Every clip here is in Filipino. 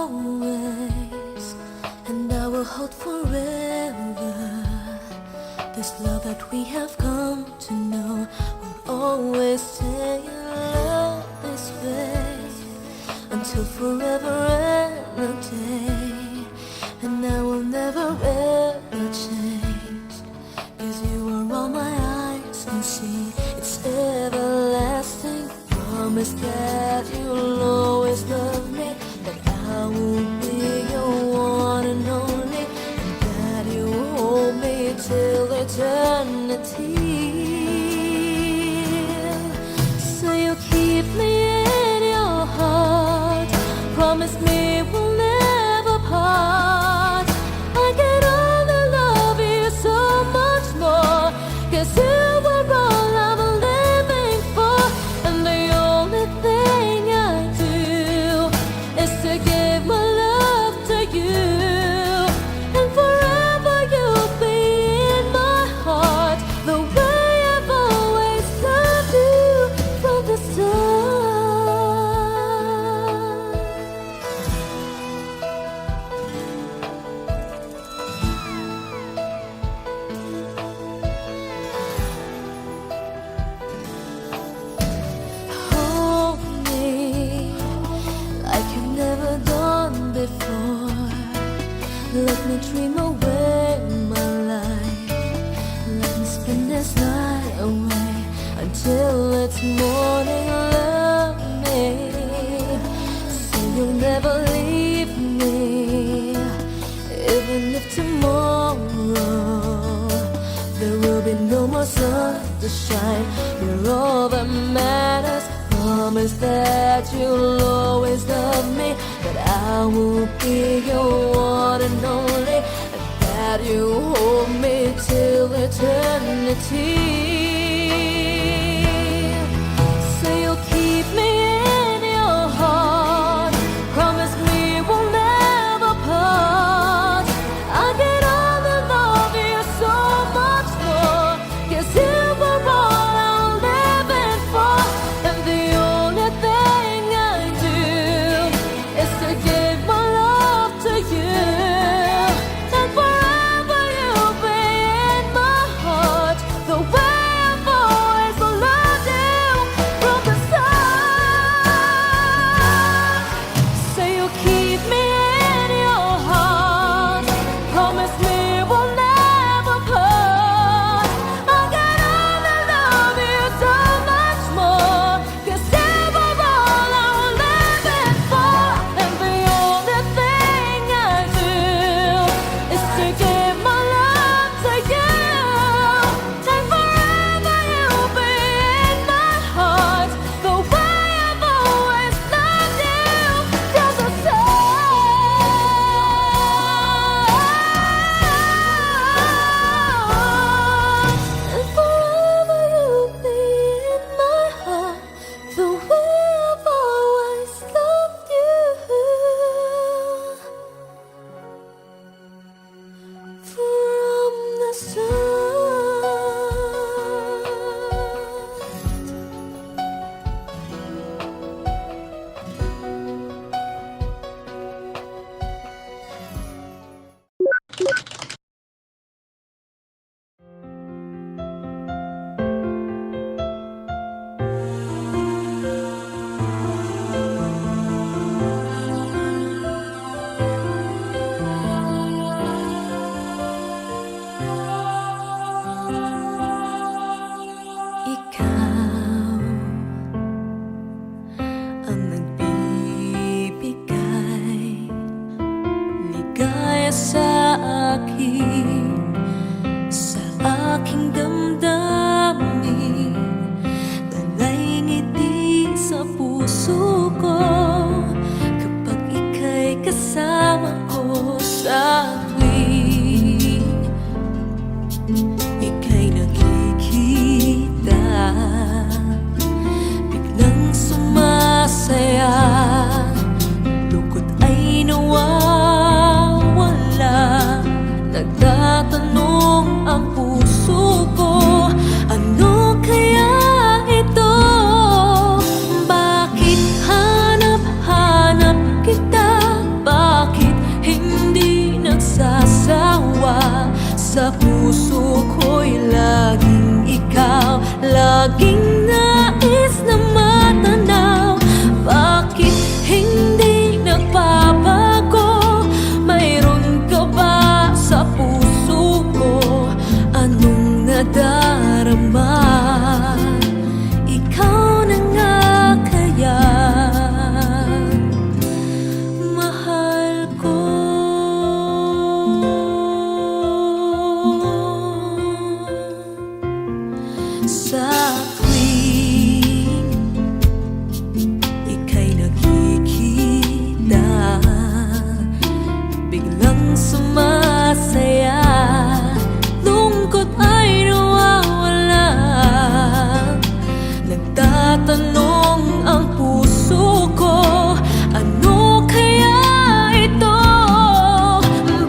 always, and I will hold forever. This love that we have come to know will always stay in love this way until forever and a day. And I will never ever change, 'cause you are all my eyes can see. It's everlasting. Promise that you'll always love me, that I will be your one and only, and that you hold me till eternity. So you keep me in your heart. Promise me we'll never part. I can only love you so much more, 'cause you are all I'm living for. And the only thing I do is to give my love to you. And forever you'll be in my heart, the way I've always loved you from the start. Hold me like you've never done before. Let me dream away my life. Let me spend this night away until it's morning. Love me so you'll never leave me, even if tomorrow there will be no more sun to shine. You're all that matters. Promise that you'll always love me, that I will be your one and only, and that you hold me till eternity. So you'll keep me in your heart. Promise me we'll never part. I can only love you so much more, 'cause you were all I'm living for. And the only thing I do is to give my love to you. And forever you'll be in my heart, the way I've always loved you from the start. Say you'll keep me in your heart. Promise me we'll never part. I can only love you so much more, 'cause you were all I'm living for. And the only thing I do is to give my love to you. And forever you'll be in my heart, the way I've always loved you from the start. And forever you'll be in my heart, the way I've always loved you from the start. Ikaw ang nagbibigay ligaya sa akin, sa aking damdamin. Dalay ngiti sa puso ko kapag ika'y kasama ko sa tuwing ika'y nakikita. Biglang sumasaya, lungkot ay nawawala. Nagtatanong ang puso ko, ano kaya ito? Bakit hanap-hanap kita? puso ko'y laging ikaw, laging nais na matanaw. Bakit hindi nagbabago? Mayroon ka ba sa puso ko? Anong nadarama? Ikaw na nga kaya mahal ko. Sa tuwing ika'y nakikita, biglang sumasaya, lungkot ay nawawala. Nagtatanong ang puso ko, ano kaya ito?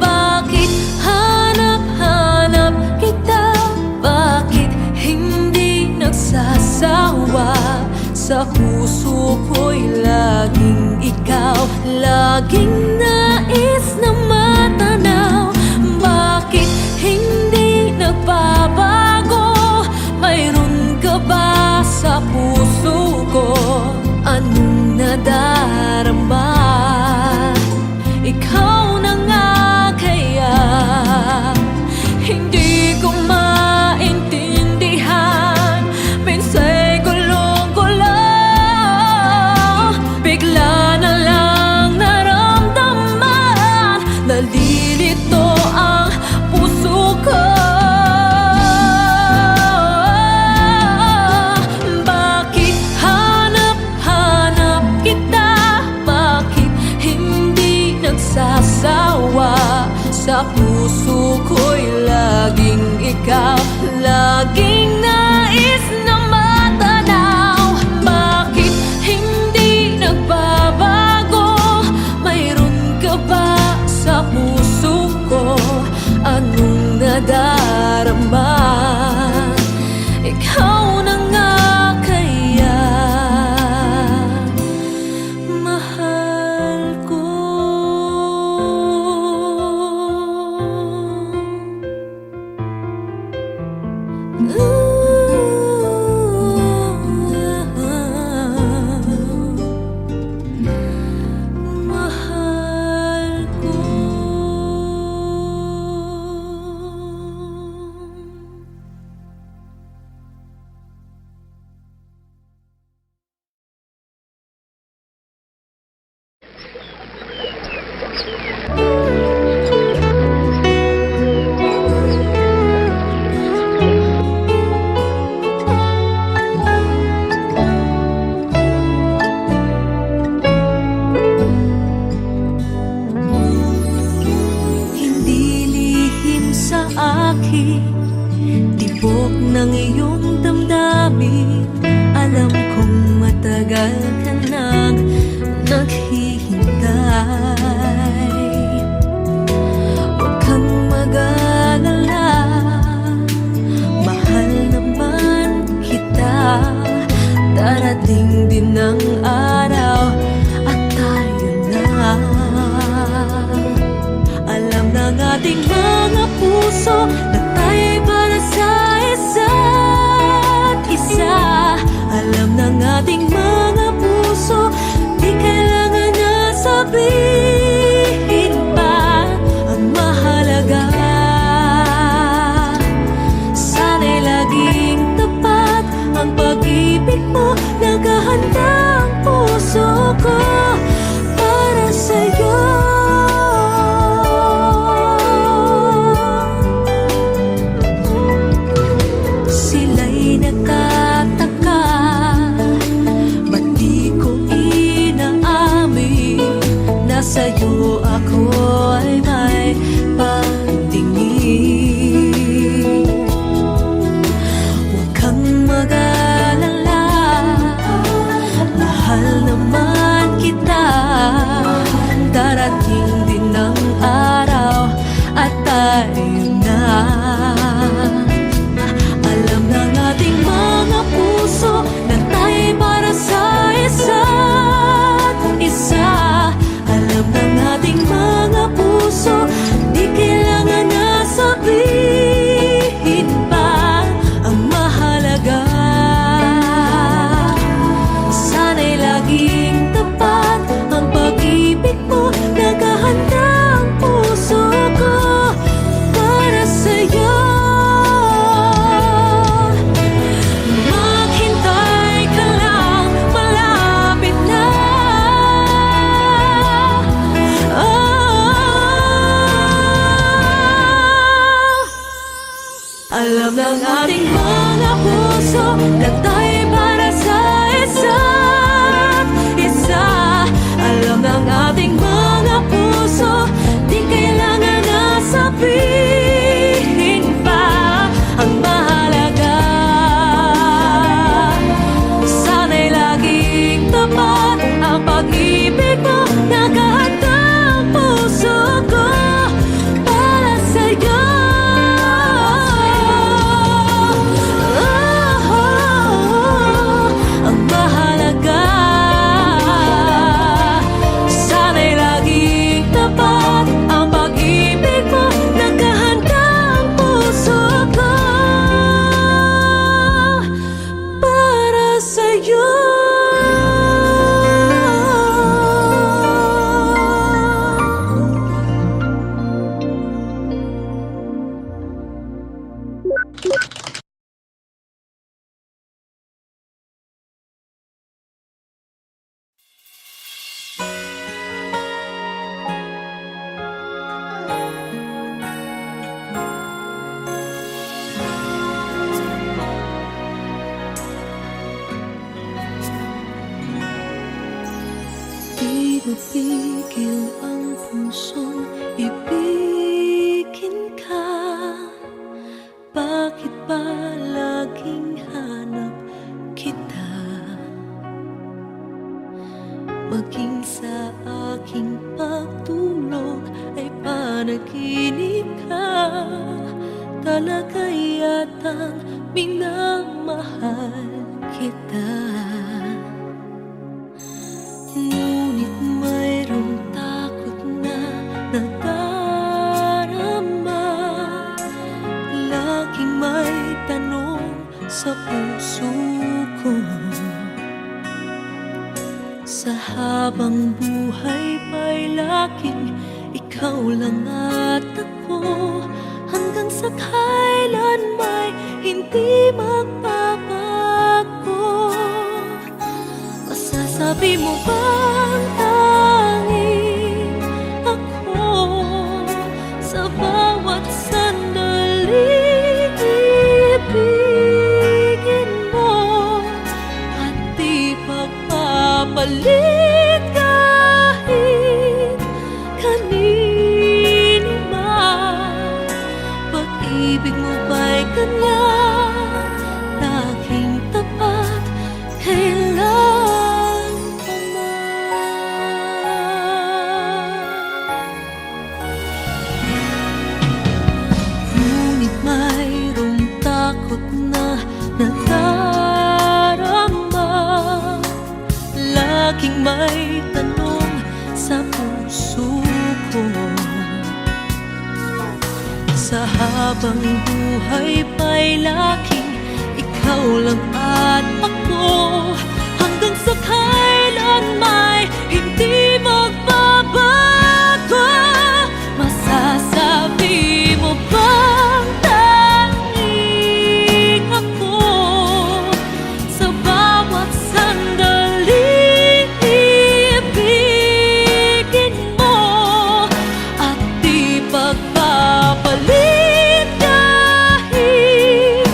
Bakit hanap-hanap kita? Bakit hindi nagsasawa? Sa puso ko'y laging ikaw, laging nais na matanaw. Bakit hindi nagbabago? Mayroon ka ba sa puso ko? Anong nadarama? Ikaw na nga kaya hindi ko maintindihan. Minsa'y gulong-gulo, bigla na lang naramdaman, nalilito ang puso ko. Bakit hanap-hanap kita? Bakit hindi nagsasawa? Sa puso ko'y laging ikaw, laging nais na matanaw. Bakit hindi nagbabago? Mayroon ka ba sa puso ko? Anong nadarama? Ikaw na nga kaya mahal ko. Mahal ko. Hindi lihim sa akin, tibok ng iyong damdamin. Alam kong matagal ka nang naghihintay. Huwag kang mag-alala, mahal naman kita. Darating din ang araw at tayo na. Alam ng ating mga puso na tayo'y para sa isa't isa. Alam ng ating mga puso, di kailangan na sabihin pa. Ang mahalaga, sana'y laging tapat ang pag-ibig mo. Naghahanda ang puso ko para sa'yo. Sila'y nagtataka, ba't di ko inaamin na sa'yo ako ay may pagtingin. Huwag kang mag-alala, mahal naman kita. Darating din ang araw at tayo na. Alam ng ating mga puso na tayo'y para sa isa't isa. Alam ng ating mga puso ng ating mga puso na tayo'y para sa isa't isa. Alam ng ating mga puso, di kailangan na sabihin pa. Ang mahalaga, sana'y laging tapat ang pag-ibig mo. Nakahanda ang puso ko para sa'yo. Ang mahalaga, sana'y laging tapat ang pag-ibig mo. Nakahanda ang puso ko para sa'yo. Di mapigil ang pusong ibigin ka. Bakit ba laging hanap kita? Maging sa aking pagtulog ay panaginip ka. Talaga yatang minamahal kita. Ngunit mayroong takot na nadarama. Laging may tanong sa puso ko. Sa habang buhay pa'y laging ikaw lang at ako. Hanggang sa kailan may hindi magbabago. Masasabi mo bang tanging ako sa bawat sandali ibigin mo at di pagpapalit kahit kanino man? Pag-ibig mo ba'y ganyan, laging tapat, kailan pa man? Ngunit mayroong takot na nadarama. Laging may tanong sa puso ko. Sa habang buhay pa'y laging ikaw lang at ako. Hanggang sa kailan may hindi magbabago. Masasabi mo bang tanging ako sa bawat sandali ibigin mo at di pagpapalit kahit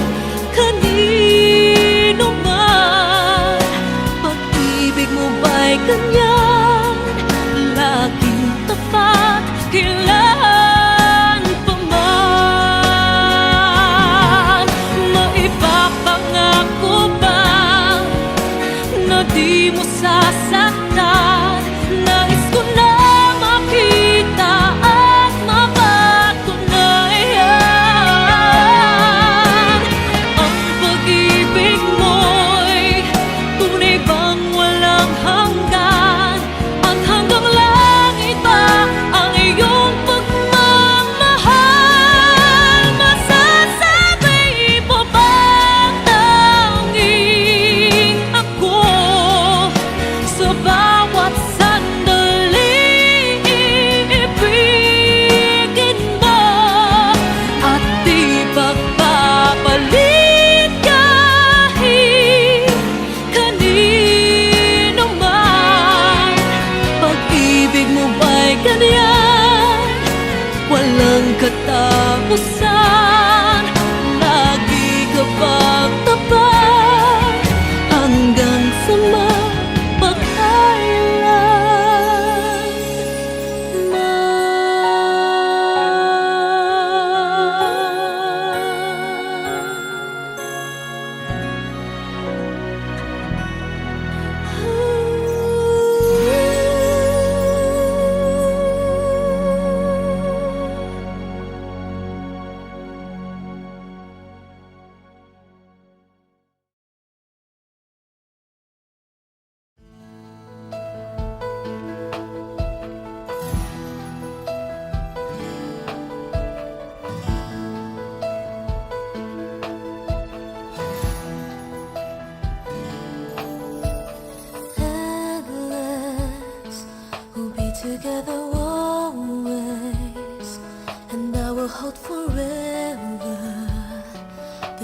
kanino man? Pag-ibig mo ba'y ganyan, laging tapat, kailan pa man? Maipapangako ba na di mo sasaktan? Nais ko na makita at mapatunayan. Ang pag-ibig mo'y tunay bang walang hanggan? At hanggang langit ba ang iyong pagmamahal? Masasabi mo bang tanging ako sa bawat sandali ibigin mo at di pagpapalit kahit kanino man? Pag-ibig mo ba'y ganyan, walang katapusan, lagi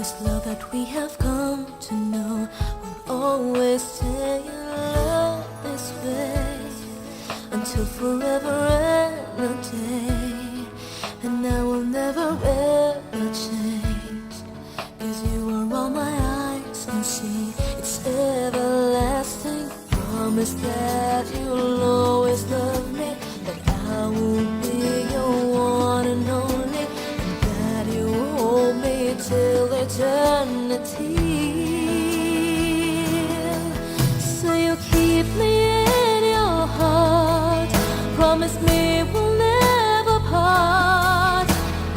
This love that we have come to know will always stay in love this way until forever and a day. And I will never ever change, 'cause you are all my eyes can see. It's everlasting. Promise that you'll always love me, that I will be your one and only, and that you hold me till eternity. So you keep me in your heart. Promise me we'll never part.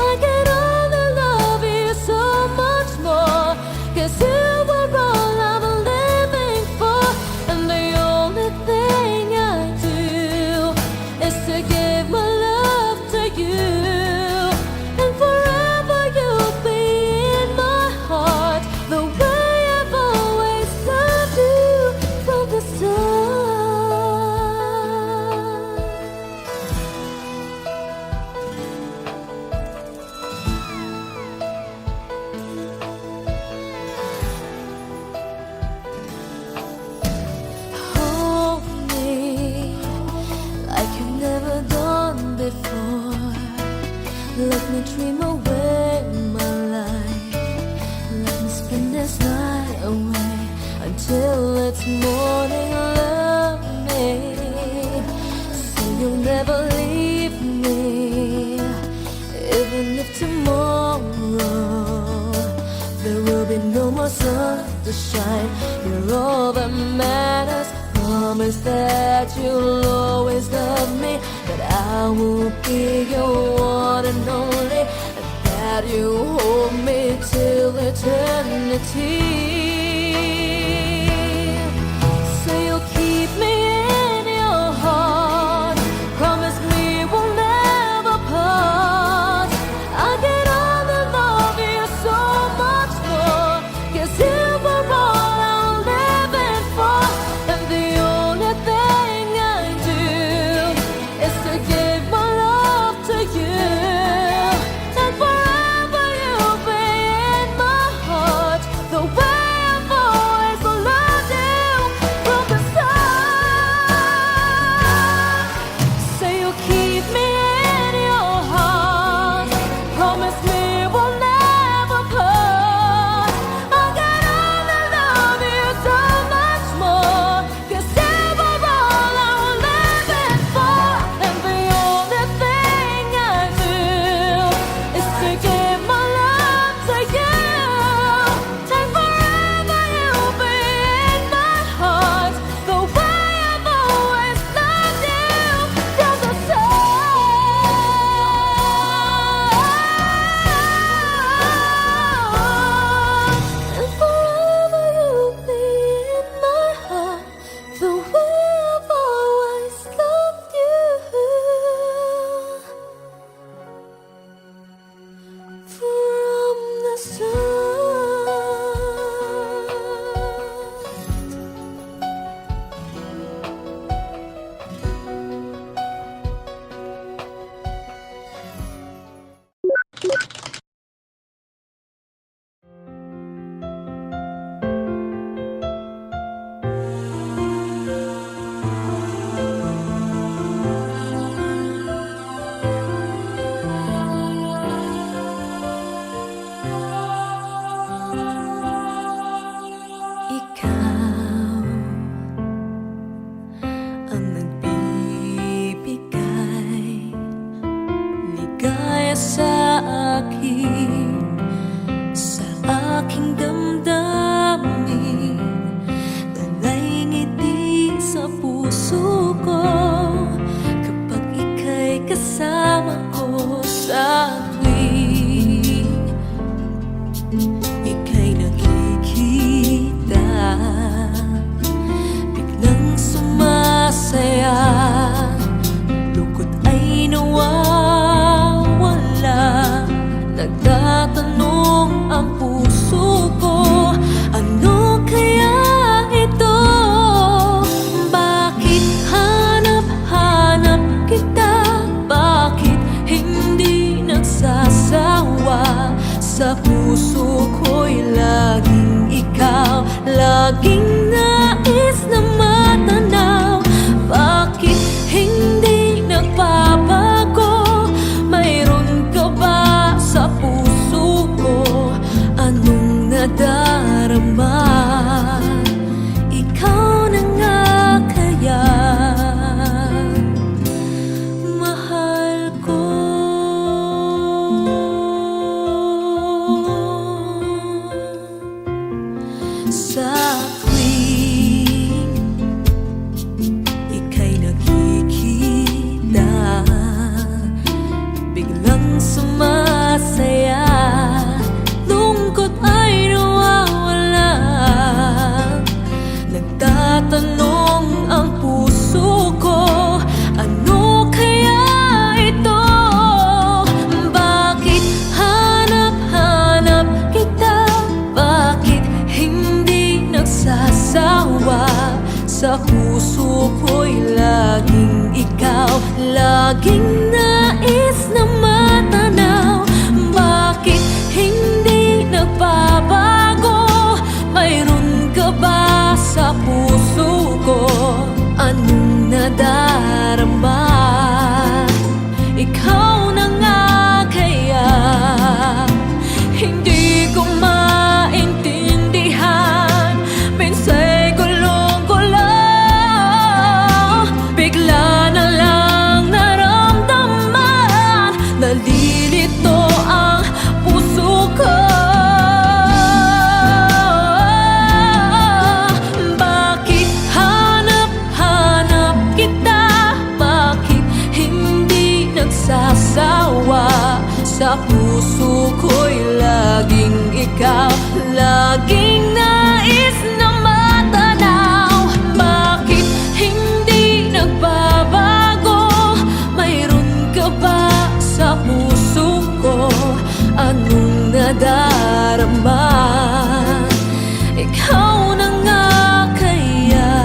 I can only love you so much more, 'cause you are all I'm living for. And the only thing I do is to give my love to you. And forever you'll be in my heart, the way I've always loved you from the start. Hold me like you've never done before. Let me dream away my life. Let me spend this night away until it's morning. Love me so you'll never leave me, even if tomorrow there will be no more sun to shine. You're all that matters. Promise that you'll always love me, that I will be your one and only, and that you hold me till eternity. So you'll keep me in your heart. Promise me we'll never part. I can only love you so much more, 'cause you are all I'm living for. And the only thing I do is to give my love to you. And forever you'll be in my heart, the way I've always loved you from the start. So you keep me in your heart. Promise me we'll never part. I can only love you so much more, 'cause you are all I'm living for. And the only thing I do is to give my love to you. And forever you'll be in my heart, the way I've always loved you from the start. And forever you'll be in my heart, the way I've always loved you from the start. Ikaw ang nagbibigay ligaya sa akin, sa aking damdamin. Dalay ngiti sa puso ko kapag ika'y kasama ko sa tuwing ika'y nakikita. Biglang sumasaya, lungkot ay nawawala. Nagtatanong ang puso ko, ano kaya ito? Bakit hanap-hanap kita? Bakit laging nais na matanaw. Bakit hindi nagbabago? Mayroon ka ba sa puso ko? Anong nadarama? Ikaw na nga kaya mahal ko. Sa tuwing ika'y nakikita, biglang sumasaya, lungkot ay nawawala. Nagtatanong ang puso ko, ano kaya ito? Bakit hanap-hanap kita? Bakit hindi nagsasawa? Sa puso ko'y laging ikaw, laging nais na matanaw. Bakit hindi nagbabago? Mayroon ka ba sa puso ko? Anong nadarama? Ikaw na nga kaya hindi ko maintindihan. Minsa'y gulong-gulang, bigla na lang naramdaman, nalilito ang puso ko. Bakit hanap-hanap kita? Bakit hindi nagsasawa? Sa puso ko'y laging ikaw, laging nais na matanaw. Bakit hindi nagbabago? Mayroon ka ba sa puso ko? Anong nadarama? Ikaw na nga kaya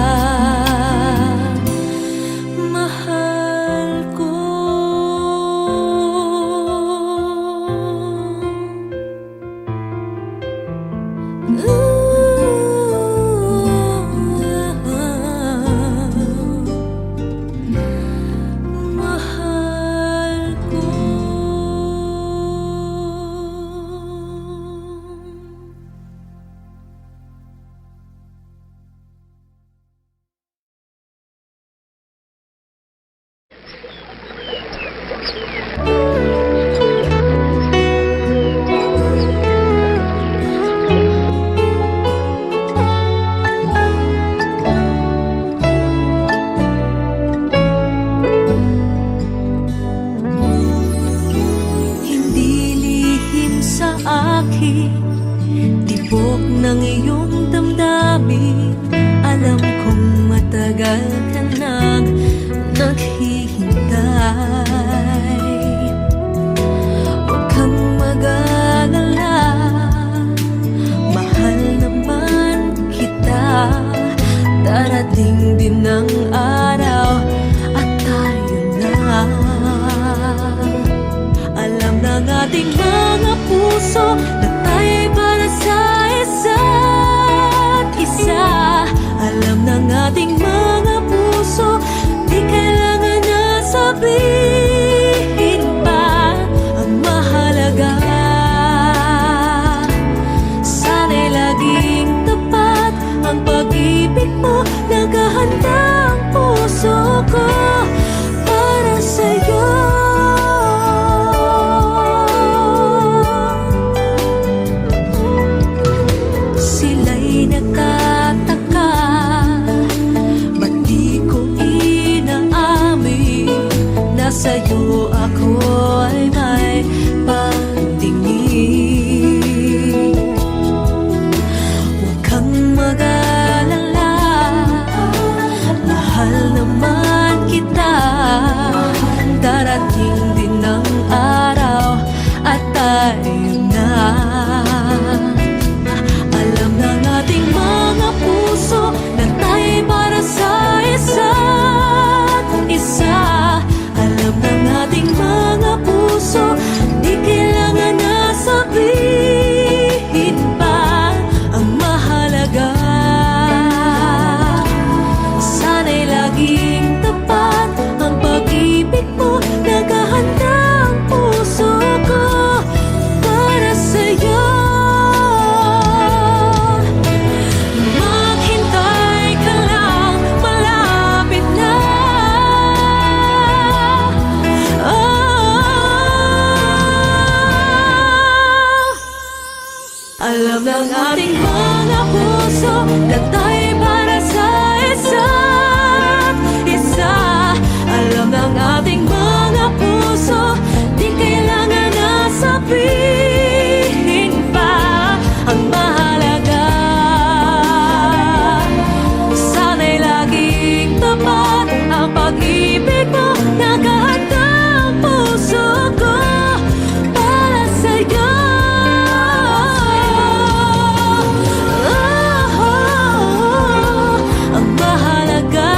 mahal ko. Mahal ko. Hindi lihim sa akin, tibok ng iyong damdamin. Alam kong matagal ka nang naghihintay. Huwag kang mag-alala, mahal naman kita. Darating din ang araw at tayo na. Alam ng ating mga puso na tayo'y para sa isa't isa. Alam ng ating mga puso, di kailangan na sabihin pa. Ang mahalaga, sana'y laging tapat ang pag-ibig mo. Naghahanda ang puso ko para sa'yo. Sila'y nagtataka, ba't di ko inaamin na sa'yo ako ay may pagtingin. Huwag kang mag-alala, mahal naman kita. Darating din ang araw at tayo na. Alam ng ating mga puso na tayo'y para sa isa't isa. Alam ng ating mga puso, di kailangan na sabihin pa. Ang mahalaga, ng ating mga puso na tayo'y para sa isa't isa. Alam ng ating mga puso, di kailangan na sabihin pa. Ang mahalaga, sana'y laging tapat ang pag-ibig mo. Nakahanda ang puso ko para sa'yo. Ang mahalaga,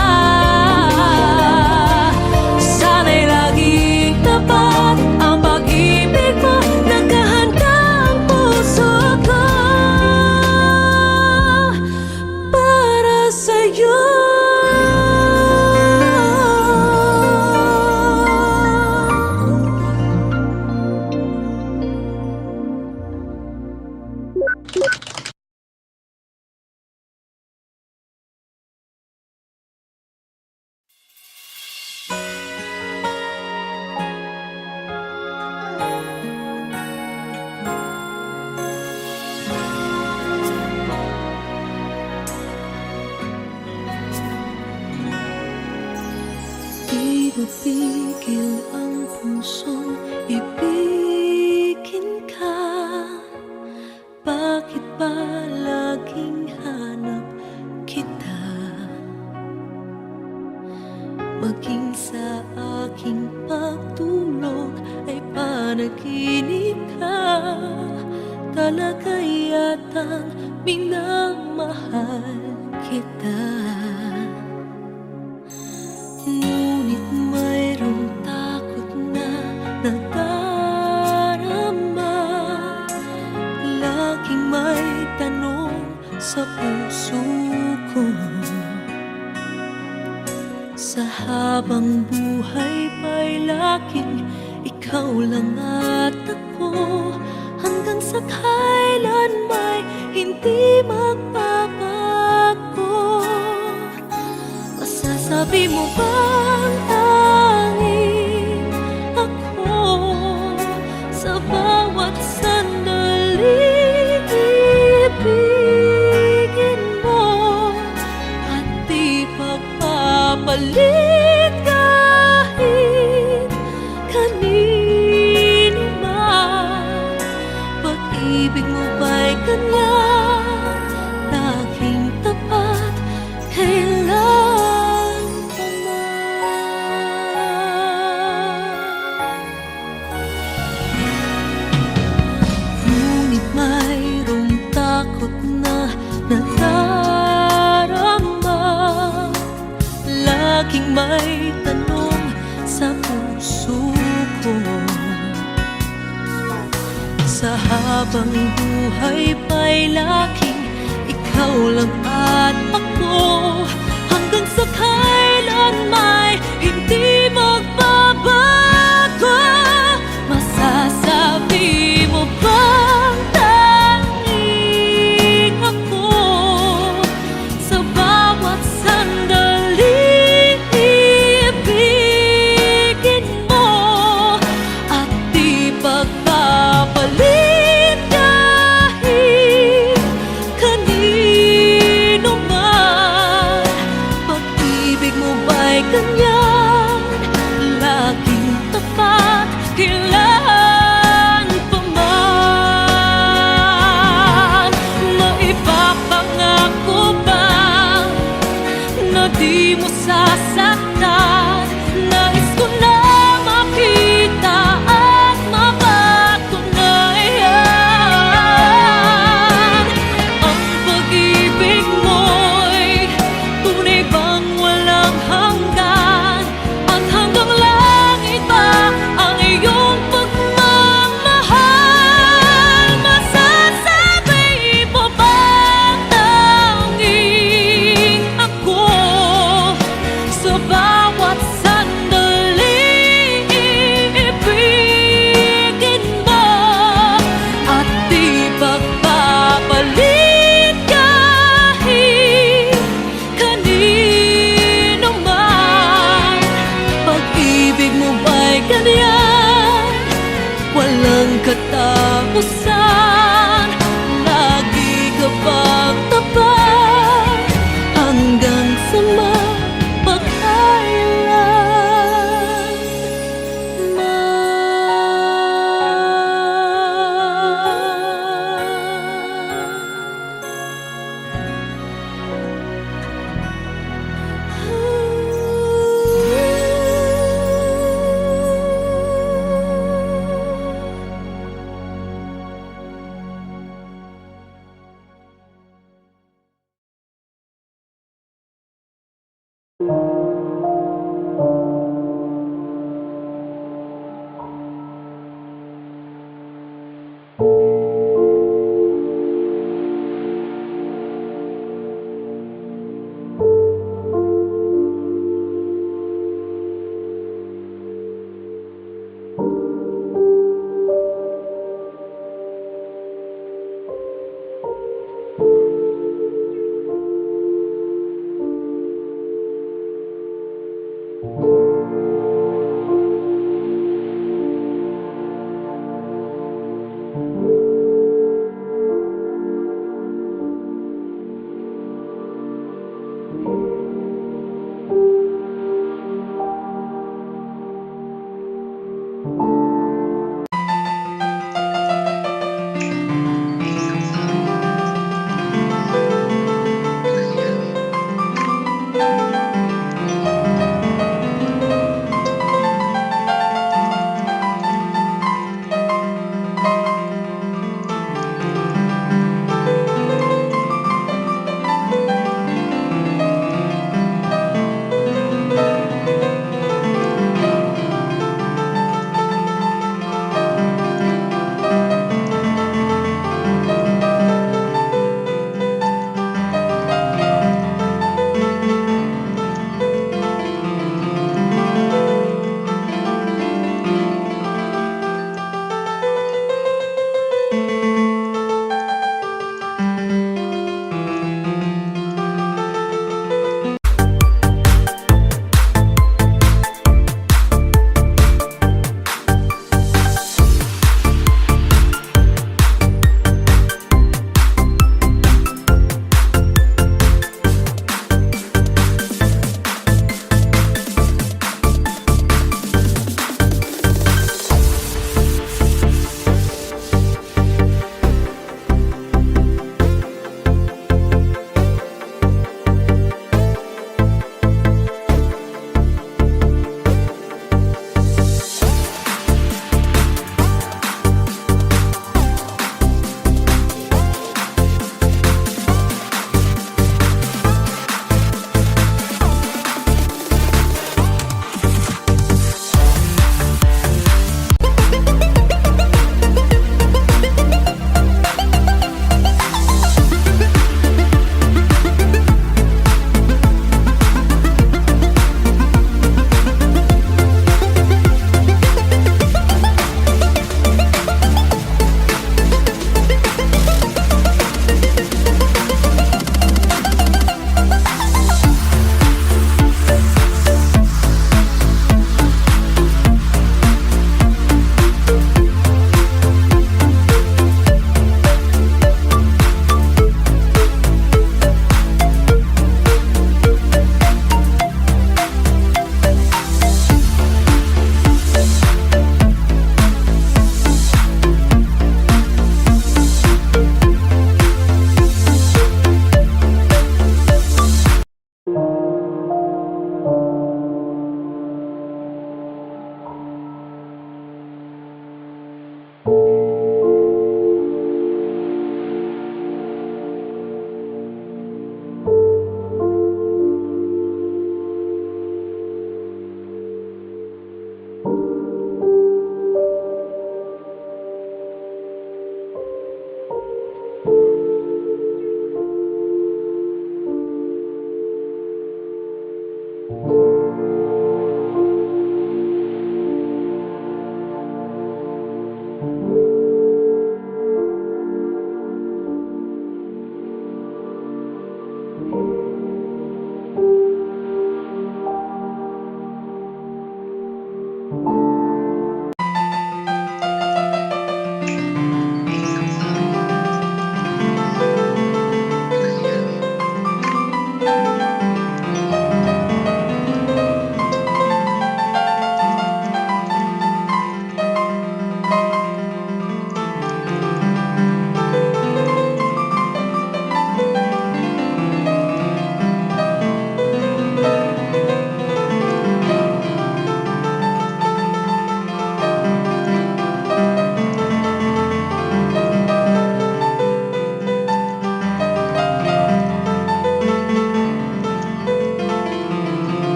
sana'y laging tapat ang pag-ibig mo. Nakahanda ang puso ko para sa'yo. Di mapigil ang pusong ibigin ka. Bakit ba laging hanap kita? Maging sa aking pagtulog ay panaginip ka. Talaga yatang minamahal kita. Ngunit mayroong takot na nadarama. Laging may tanong sa puso ko. Sa habang buhay pa'y laging ikaw lang at ako. Hanggang sa kailan may hindi magbabago. Masasabi mo bang tanging ako sa bawat sandali ibigin mo at di pagpapalit kahit kanino man? Pag-ibig mo ba'y ganyan, laging tapat, kailan pa man? Ngunit mayroong takot na nadarama. Laging may tanong sa puso ko. Sa habang buhay pa'y laging ikaw lang at ako. Hanggang sa kailan may hindi magbabago. Masasabi mo bang tanging ako sa bawat sandali ibigin mo at di pagpapalit kahit kanino man? Pag-ibig mo ba'y ganyan, laging tapat, kailan pa man? Maipapangako ba na di mo sasaktan? Nais ko na makita at mapatunayan ang pag-ibig mo'y tunay bang walang hanggan? At hanggang langit ba ang iyong pagmamahal? Masasabi mo bang tanging ako sa bawat sandali ibigin mo at di pagpapalit kahit kanino man? Pag-ibig mo ba'y ganyan, walang katapusan, lagi you.